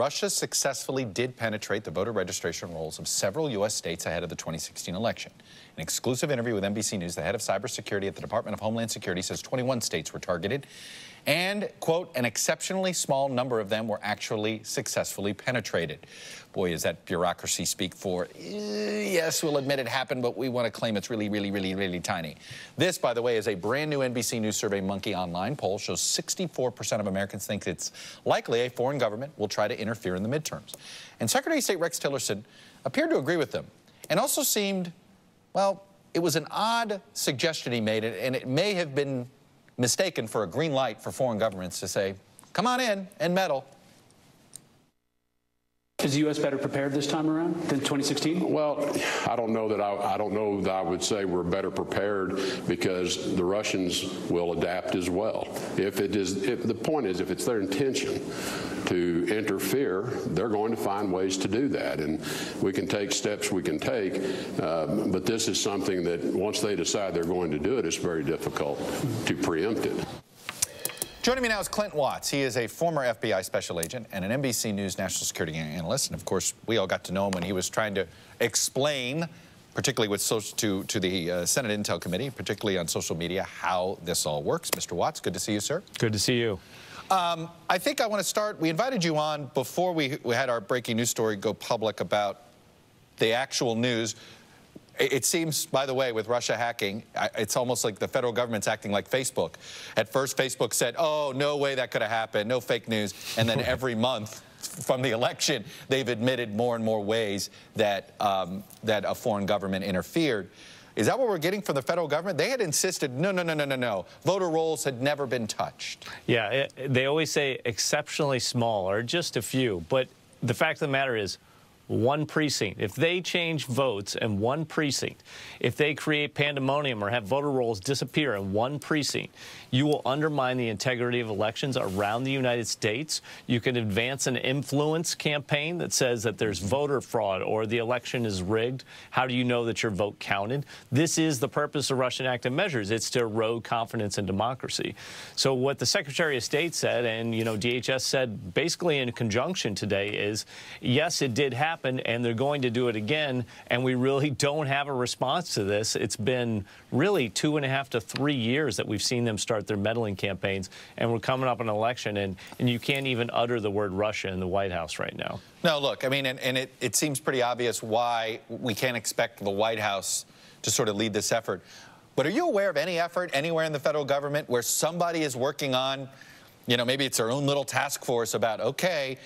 Russia successfully did penetrate the voter registration rolls of several U.S. states ahead of the 2016 election. An exclusive interview with NBC News, the head of cybersecurity at the Department of Homeland Security says 21 states were targeted and, quote, an exceptionally small number of them were actually successfully penetrated. Boy, is that bureaucracy speak for, yes, we'll admit it happened, but we want to claim it's really tiny. This, by the way, is a brand new NBC News Survey Monkey Online poll shows 64% of Americans think it's likely a foreign government will try to interfere in the midterms. And Secretary of State Rex Tillerson appeared to agree with them and also seemed, well, it was an odd suggestion he made, and it may have been mistaken for a green light for foreign governments to say, come on in and meddle. Is the U.S. better prepared this time around than 2016? Well, I don't know that I would say we're better prepared because the Russians will adapt as well. The point is, if it's their intention to interfere, they're going to find ways to do that, and we can take steps we can take. But this is something that once they decide they're going to do it, it's very difficult to preempt it. Joining me now is Clint Watts. He is a former FBI special agent and an NBC News national security analyst. And, of course, we all got to know him when he was trying to explain, particularly with to the Senate Intel Committee, particularly on social media, how this all works. Mr. Watts, good to see you, sir. Good to see you. I think I want to start. We invited you on before we had our breaking news story go public about the actual news. It seems, by the way, with Russia hacking, it's almost like the federal government's acting like Facebook. At first, Facebook said, oh, no way that could have happened, no fake news. And then every month from the election, they've admitted more and more ways that, that a foreign government interfered. Is that what we're getting from the federal government? They had insisted, no. Voter rolls had never been touched. Yeah, they always say exceptionally small or just a few. But the fact of the matter is, one precinct. If they change votes in one precinct, if they create pandemonium or have voter rolls disappear in one precinct, you will undermine the integrity of elections around the United States. You can advance an influence campaign that says that there's voter fraud or the election is rigged. How do you know that your vote counted? This is the purpose of Russian active measures. It's to erode confidence in democracy. So what the Secretary of State said, and DHS said basically in conjunction today, is yes, it did happen, and they're going to do it again, and we really don't have a response to this. It's been really 2.5 to 3 years that we've seen them start their meddling campaigns, and we're coming up on an election, and you can't even utter the word Russia in the White House right now. No, look, I mean, and it seems pretty obvious why we can't expect the White House to sort of lead this effort. But are you aware of any effort anywhere in the federal government where somebody is working on, maybe it's their own little task force about, okay,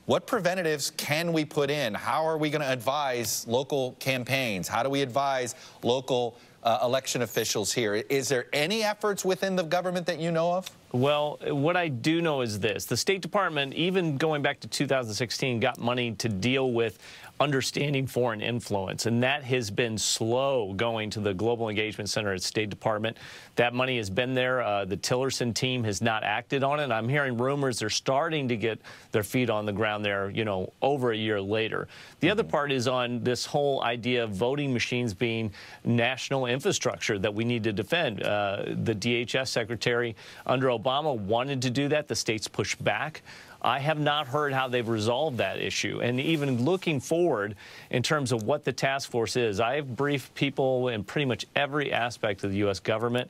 what preventatives can we put in? How are we going to advise local campaigns? How do we advise local election officials here? Is there any efforts within the government that you know of? Well, what I do know is this. The State Department, even going back to 2016, got money to deal with understanding foreign influence, and that has been slow going to the Global Engagement Center at State Department. That money has been there. The Tillerson team has not acted on it. I'm hearing rumors they're starting to get their feet on the ground there, over a year later. The other part is on this whole idea of voting machines being national infrastructure that we need to defend. The DHS secretary under Obama wanted to do that. The states pushed back. I have not heard how they've resolved that issue. And even looking forward in terms of what the task force is, I have briefed people in pretty much every aspect of the U.S. government.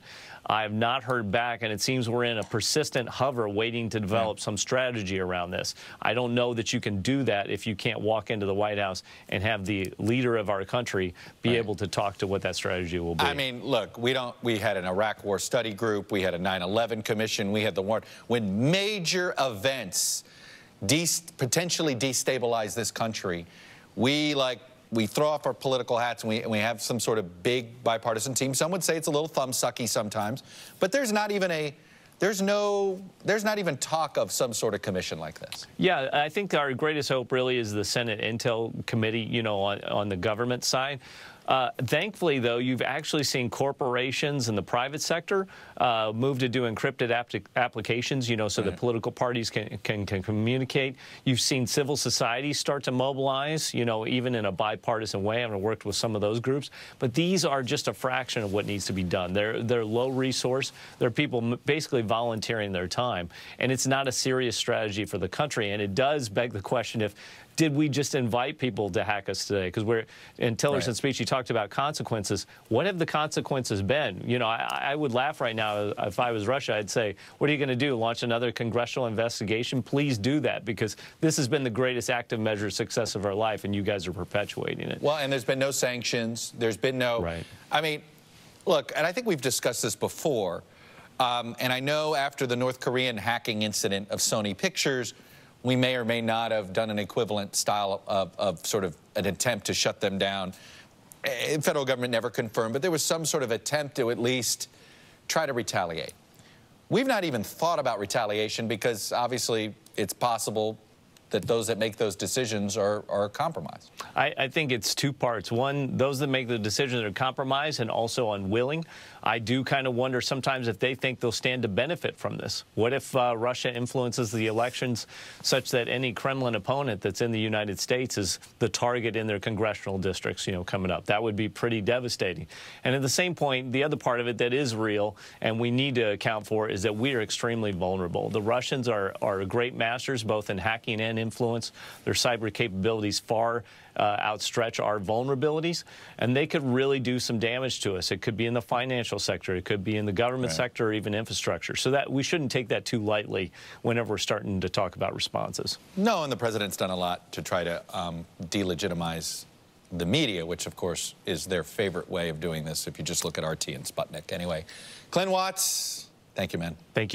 I have not heard back, and it seems we're in a persistent hover waiting to develop some strategy around this. I don't know that you can do that if you can't walk into the White House and have the leader of our country be able to talk to what that strategy will be. I mean, look, we had an Iraq War study group, we had a 9/11 commission, we had the war. When major events potentially destabilize this country, we throw off our political hats and we have some sort of big bipartisan team. Some would say it's a little thumbsucky sometimes, but there's not even talk of some sort of commission like this. Yeah, I think our greatest hope really is the Senate Intel Committee, on the government side. Thankfully, though, you've actually seen corporations in the private sector move to do encrypted applications, so that political parties can communicate. You've seen civil society start to mobilize, even in a bipartisan way. I've worked with some of those groups. But these are just a fraction of what needs to be done. They're low resource. They're people basically volunteering their time. And it's not a serious strategy for the country. And it does beg the question if, did we just invite people to hack us today? Because in Tillerson's speech, he talked about consequences. What have the consequences been? I would laugh right now if I was Russia. I'd say, what are you going to do? Launch another congressional investigation? Please do that, because this has been the greatest active measure of success of our life, and you guys are perpetuating it. Well, and there's been no sanctions. There's been no. Right. I mean, look, and I think we've discussed this before. And I know after the North Korean hacking incident of Sony Pictures, we may or may not have done an equivalent style of sort of an attempt to shut them down. The federal government never confirmed, but there was some sort of attempt to at least try to retaliate. We've not even thought about retaliation because obviously it's possible that those that make those decisions are compromised. I think it's two parts. One, those that make the decisions are compromised and also unwilling. I do kind of wonder sometimes if they think they'll stand to benefit from this. What if Russia influences the elections such that any Kremlin opponent that's in the United States is the target in their congressional districts, coming up? That would be pretty devastating. And at the same point, the other part of it that is real and we need to account for is that we are extremely vulnerable. The Russians are great masters both in hacking and influence. Their cyber capabilities far outstretch our vulnerabilities, and they could really do some damage to us. It could be in the financial sector, it could be in the government sector, or even infrastructure. So that we shouldn't take that too lightly whenever we're starting to talk about responses. No, and the president's done a lot to try to delegitimize the media, which of course is their favorite way of doing this if you just look at RT and Sputnik. Anyway, Clint Watts, thank you, man. Thank you.